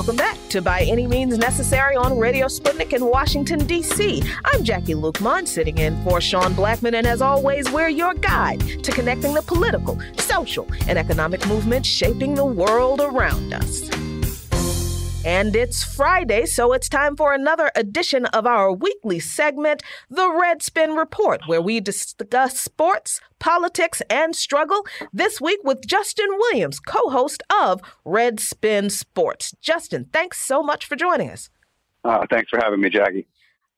Welcome back to By Any Means Necessary on Radio Sputnik in Washington, D.C. I'm Jacquie Luqman, sitting in for Sean Blackman, and as always, we're your guide to connecting the political, social, and economic movements shaping the world around us. And it's Friday, so it's time for another edition of our weekly segment, The Red Spin Report, where we discuss sports, politics, and struggle. This week with Justin Williams, co-host of Red Spin Sports. Justin, thanks so much for joining us. Thanks for having me, Jacquie.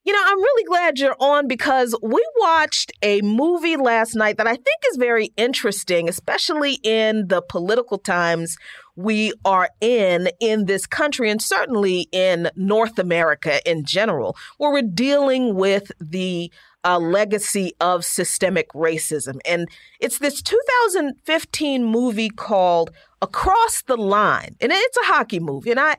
You know, I'm really glad you're on because we watched a movie last night that I think is very interesting, especially in the political times we are in this country and certainly in North America in general, where we're dealing with the legacy of systemic racism. And it's this 2015 movie called Across the Line. And it's a hockey movie. And I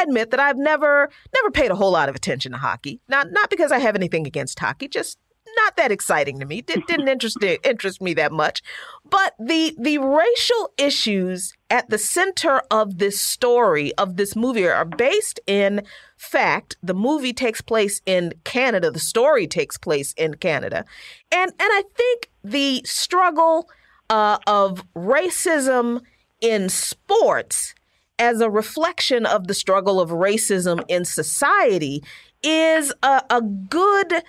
admit that I've never paid a whole lot of attention to hockey. Not because I have anything against hockey, just not that exciting to me. Didn't interest me that much. But the racial issues at the center of this story, of this movie, are based in fact. The movie takes place in Canada. The story takes place in Canada. And I think the struggle of racism in sports as a reflection of the struggle of racism in society is a good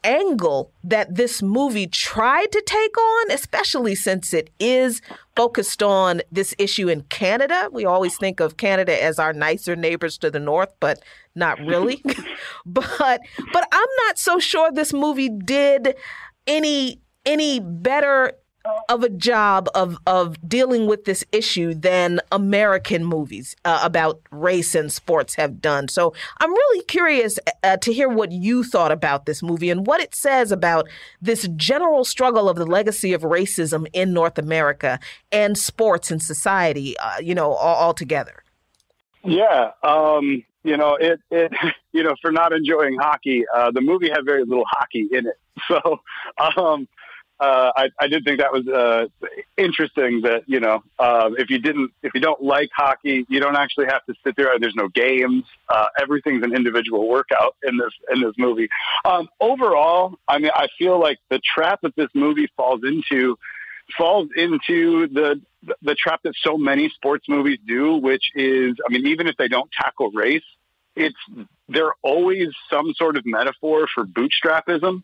angle that this movie tried to take on, especially since it is focused on this issue in Canada. We always think of Canada as our nicer neighbors to the north, but not really. but I'm not so sure this movie did any better of a job of dealing with this issue than American movies about race and sports have done. So I'm really curious to hear what you thought about this movie and what it says about this general struggle of the legacy of racism in North America and sports and society, all together. Yeah. It for not enjoying hockey, the movie had very little hockey in it. So, I did think that was interesting that, if you don't like hockey, you don't actually have to sit there. There's no games. Everything's an individual workout in this movie. Overall, I mean, I feel like the trap that this movie falls into the trap that so many sports movies do, which is, I mean, even if they don't tackle race, they're always some sort of metaphor for bootstrapism.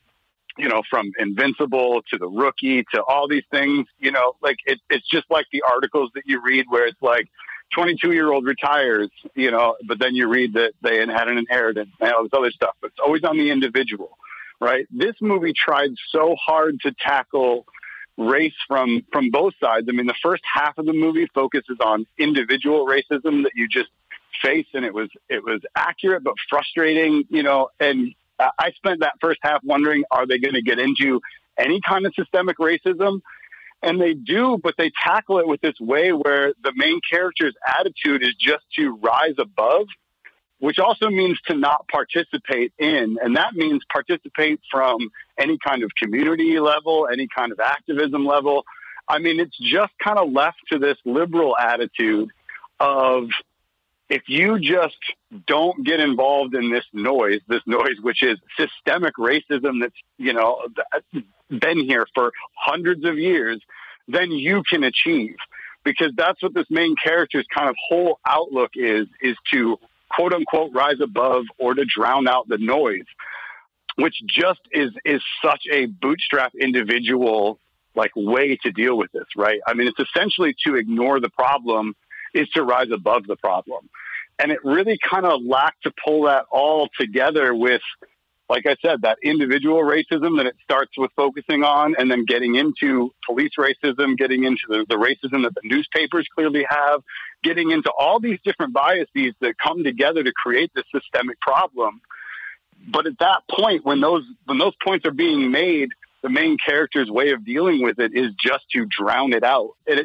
From Invincible to The Rookie to all these things, it's just like the articles that you read where it's like 22-year-old retires, but then you read that they had an inheritance and all this other stuff. But it's always on the individual, right? This movie tried so hard to tackle race from both sides. I mean, the first half of the movie focuses on individual racism that you just face, and it was accurate but frustrating, and I spent that first half wondering, are they going to get into any kind of systemic racism? And they do, but they tackle it with this way where the main character's attitude is just to rise above, which also means to not participate in. And that means participate from any kind of community level, any kind of activism level. I mean, it's just kind of left to this liberal attitude of, if you just don't get involved in this noise, which is systemic racism that's, been here for hundreds of years, then you can achieve. Because that's what this main character's kind of whole outlook is to, quote unquote, rise above or to drown out the noise, which just is such a bootstrap individual way to deal with this, right? I mean, it's essentially to ignore the problem is to rise above the problem. And it really kind of lacked to pull that all together with, like I said, that individual racism that it starts with focusing on, and then getting into police racism, getting into the racism that the newspapers clearly have, getting into all these different biases that come together to create this systemic problem. But at that point, when those points are being made, the main character's way of dealing with it is just to drown it out. And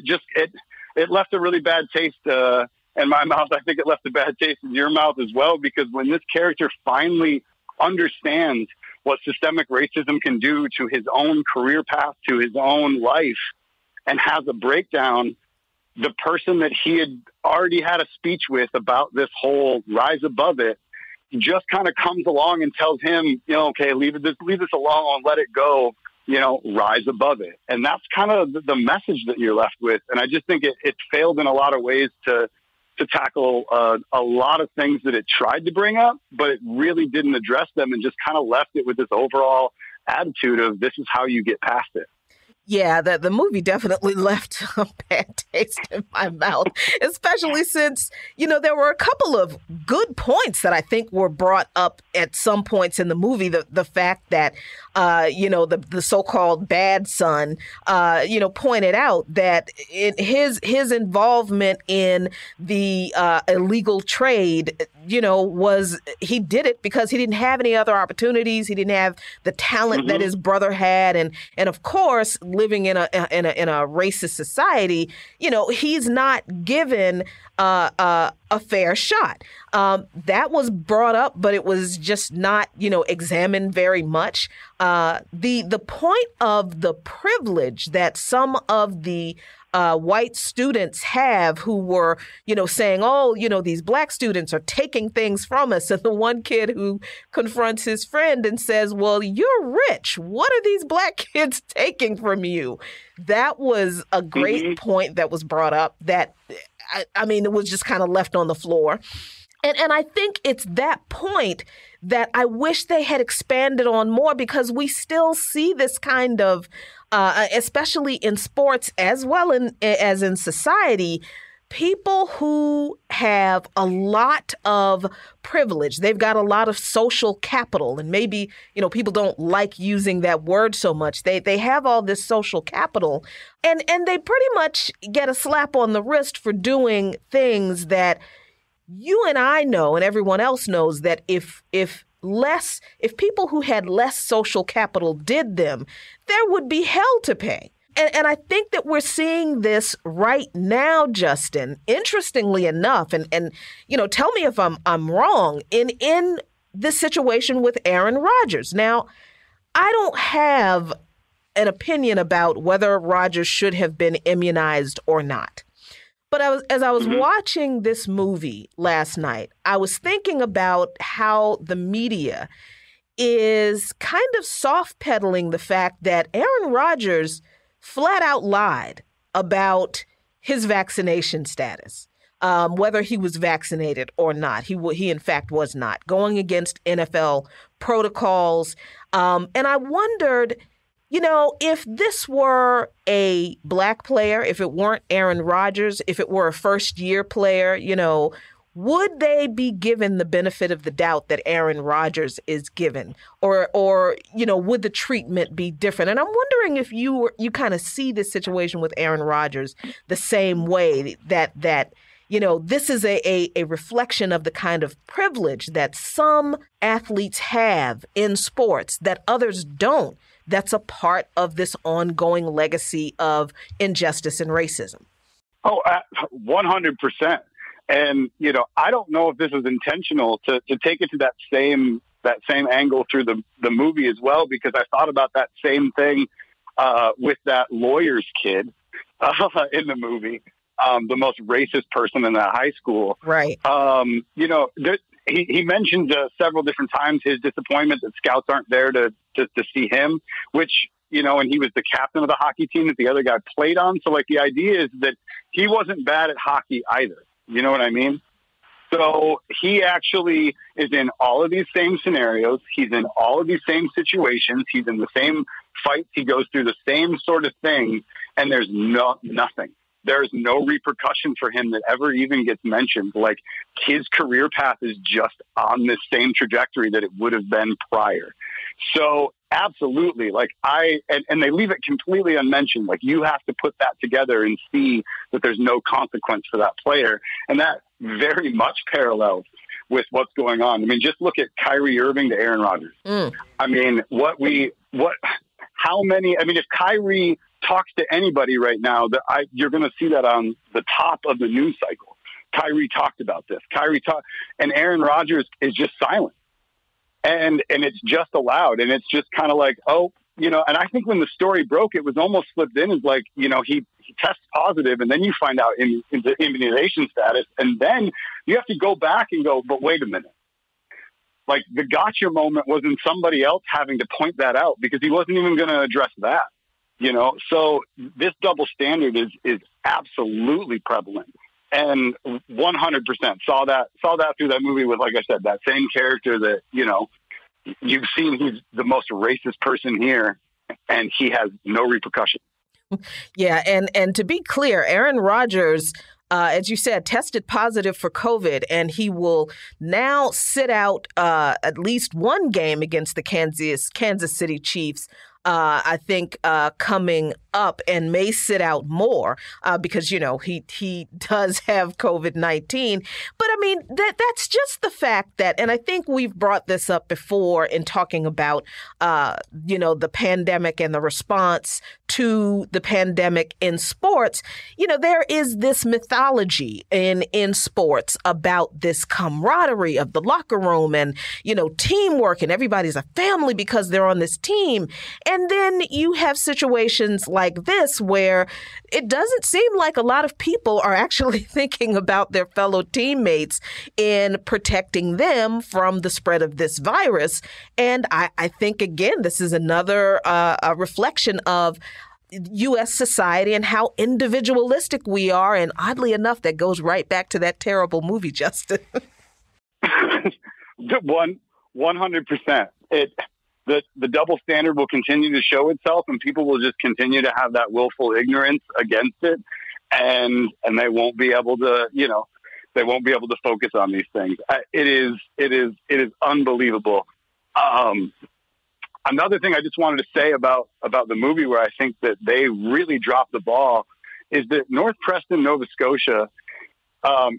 it left a really bad taste in my mouth. I think it left a bad taste in your mouth as well, because when this character finally understands what systemic racism can do to his own career path, to his own life, and has a breakdown, the person that he had already had a speech with about this whole rise above it just kind of comes along and tells him, okay, leave this alone, let it go, rise above it. And that's kind of the message that you're left with. And I just think it failed in a lot of ways to tackle a lot of things that it tried to bring up, but it really didn't address them and just kind of left it with this overall attitude of this is how you get past it. Yeah, the movie definitely left a bad taste in my mouth, especially since, there were a couple of good points that I think were brought up at some points in the movie. The fact that, the so-called bad son, pointed out that his involvement in the illegal trade, he did it because he didn't have any other opportunities. He didn't have the talent that his brother had. And of course, living in a racist society, he's not given a fair shot. That was brought up, but it was just not, examined very much. The point of the privilege that some of the white students have who were, saying, oh, these black students are taking things from us. And the one kid who confronts his friend and says, well, you're rich. What are these black kids taking from you? That was a great point that was brought up that, it was just kind of left on the floor. And I think it's that point that I wish they had expanded on more, because we still see this kind of, especially in sports as well as in society, people who have a lot of privilege. They've got a lot of social capital, and maybe, people don't like using that word so much. They have all this social capital, and they pretty much get a slap on the wrist for doing things that you and I know, and everyone else knows, that if people who had less social capital did them, there would be hell to pay. And I think that we're seeing this right now, Justin, interestingly enough, and tell me if I'm wrong, in this situation with Aaron Rodgers. Now, I don't have an opinion about whether Rodgers should have been immunized or not. But as I was watching this movie last night, I was thinking about how the media is kind of soft pedaling the fact that Aaron Rodgers flat out lied about his vaccination status, whether he was vaccinated or not. He in fact was not, going against NFL protocols. And I wondered, if this were a black player, if it weren't Aaron Rodgers, if it were a first-year player, would they be given the benefit of the doubt that Aaron Rodgers is given? Or would the treatment be different? And I'm wondering if you kind of see this situation with Aaron Rodgers the same way, that this is a reflection of the kind of privilege that some athletes have in sports that others don't. That's a part of this ongoing legacy of injustice and racism. Oh, 100%. And, I don't know if this is intentional to take it to that same angle through the movie as well, because I thought about that same thing with that lawyer's kid in the movie, the most racist person in that high school. Right. He mentioned several different times his disappointment that scouts aren't there to see him, which, and he was the captain of the hockey team that the other guy played on. So, the idea is that he wasn't bad at hockey either. You know what I mean? So he actually is in all of these same scenarios. He's in all of these same situations. He's in the same fights. He goes through the same sort of thing, and there's nothing. There's no repercussion for him that ever even gets mentioned. His career path is just on this same trajectory that it would have been prior. So absolutely, and they leave it completely unmentioned. You have to put that together and see that there's no consequence for that player. And that very much parallels with what's going on. Just look at Kyrie Irving to Aaron Rodgers. If Kyrie talks to anybody right now, you're going to see that on the top of the news cycle. Kyrie talked about this. And Aaron Rodgers is just silent. And it's just allowed. And it's just kind of and I think when the story broke, it was almost slipped in as he tests positive, and then you find out in the immunization status, and then you have to go back and go, but wait a minute. Like, the gotcha moment was in somebody else having to point that out because he wasn't even going to address that, So this double standard is absolutely prevalent, and 100% saw that through that movie with, like I said, that same character that, you've seen he's the most racist person here, and he has no repercussion. Yeah, and to be clear, Aaron Rodgers, as you said, tested positive for COVID, and he will now sit out at least one game against the Kansas City Chiefs. I think coming up, and may sit out more because, he does have COVID-19. But I mean, that's just the fact that, and I think we've brought this up before in talking about, the pandemic and the response to the pandemic in sports. There is this mythology in sports about this camaraderie of the locker room and, teamwork, and everybody's a family because they're on this team. And then you have situations like this where it doesn't seem like a lot of people are actually thinking about their fellow teammates in protecting them from the spread of this virus. And I think, again, this is another a reflection of U.S. society and how individualistic we are. And oddly enough, that goes right back to that terrible movie, Justin. 100%. The double standard will continue to show itself, and people will just continue to have that willful ignorance against it, and they won't be able to, they won't be able to focus on these things. It is unbelievable. Another thing I just wanted to say about the movie, where I think that they really dropped the ball, is that North Preston, Nova Scotia,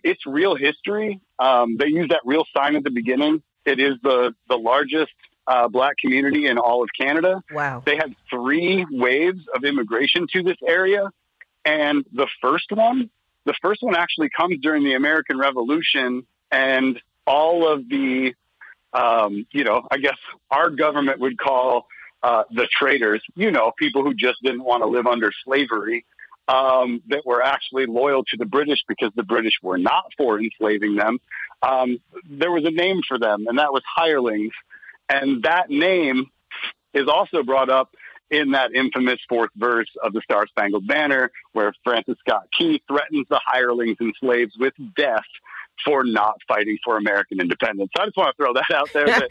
it's real history. They use that real sign at the beginning. It is the largest Black community in all of Canada. Wow. They had 3 waves of immigration to this area. And the first one actually comes during the American Revolution, and all of the, I guess our government would call the traders, people who just didn't want to live under slavery, that were actually loyal to the British because the British were not for enslaving them. There was a name for them, and that was hirelings. And that name is also brought up in that infamous 4th verse of the Star Spangled Banner, where Francis Scott Key threatens the hirelings and slaves with death for not fighting for American independence. So I just want to throw that out there that,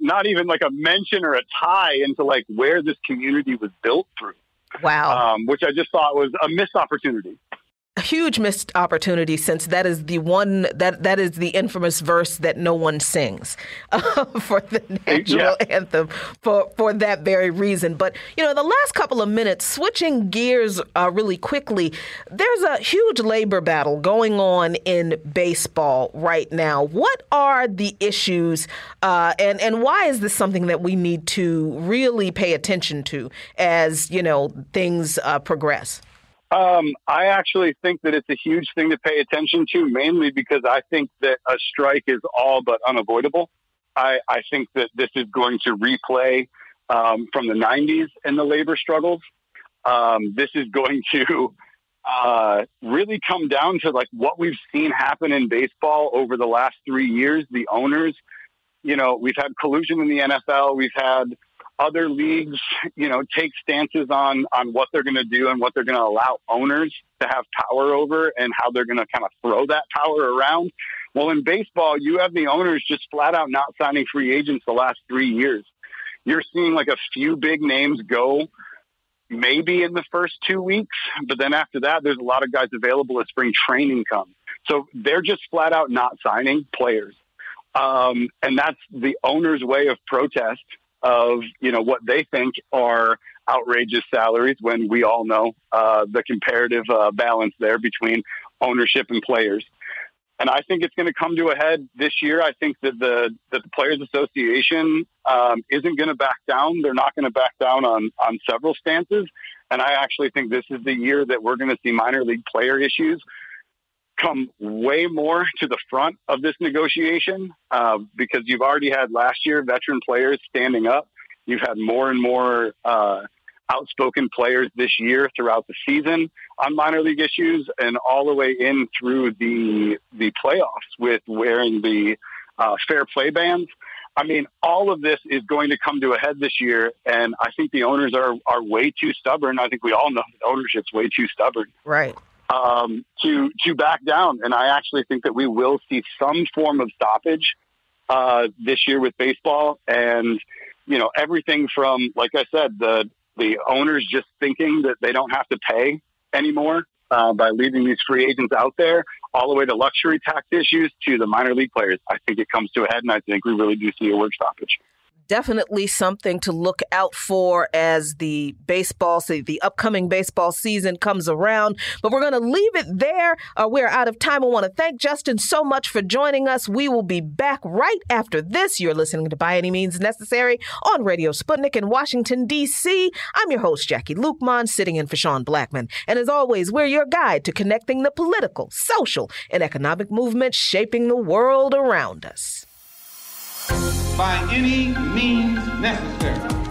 not even like a mention or a tie into like where this community was built through. Wow. Which I just thought was a missed opportunity. A huge missed opportunity, since that is the one that is the infamous verse that no one sings for the national anthem for that very reason. But, the last couple of minutes, switching gears really quickly, there's a huge labor battle going on in baseball right now. What are the issues and why is this something that we need to really pay attention to as, things progress? I actually think that it's a huge thing to pay attention to, mainly because I think that a strike is all but unavoidable. I think that this is going to replay from the 90s and the labor struggles. This is going to really come down to like what we've seen happen in baseball over the last 3 years. The owners, we've had collusion in the NFL. We've had other leagues, take stances on what they're going to do and what they're going to allow owners to have power over and how they're going to kind of throw that power around. Well, in baseball, you have the owners just flat out not signing free agents the last 3 years. You're seeing like a few big names go maybe in the first 2 weeks, but then after that, there's a lot of guys available as spring training comes. So they're just flat out not signing players. And that's the owner's way of protest of, what they think are outrageous salaries, when we all know the comparative balance there between ownership and players. And I think it's going to come to a head this year. I think that the Players Association isn't going to back down. They're not going to back down on several stances. And I actually think this is the year that we're going to see minor league player issues come way more to the front of this negotiation, because you've already had last year veteran players standing up. You've had more and more outspoken players this year throughout the season on minor league issues, and all the way in through the playoffs with wearing the fair play bans. I mean, all of this is going to come to a head this year, and I think the owners are way too stubborn. I think we all know that ownership's way too stubborn. Right. To back down. And I actually think that we will see some form of stoppage this year with baseball. And, you know, everything from, like I said, the owners just thinking that they don't have to pay anymore by leaving these free agents out there, all the way to luxury tax issues to the minor league players. I think it comes to a head, and I think we really do see a work stoppage. Definitely something to look out for as the upcoming baseball season comes around. But we're going to leave it there. We're out of time. I want to thank Justin so much for joining us. We will be back right after this. You're listening to By Any Means Necessary on Radio Sputnik in Washington, D.C. I'm your host, Jacquie Luqman, sitting in for Sean Blackman. And as always, we're your guide to connecting the political, social, and economic movements shaping the world around us. By any means necessary.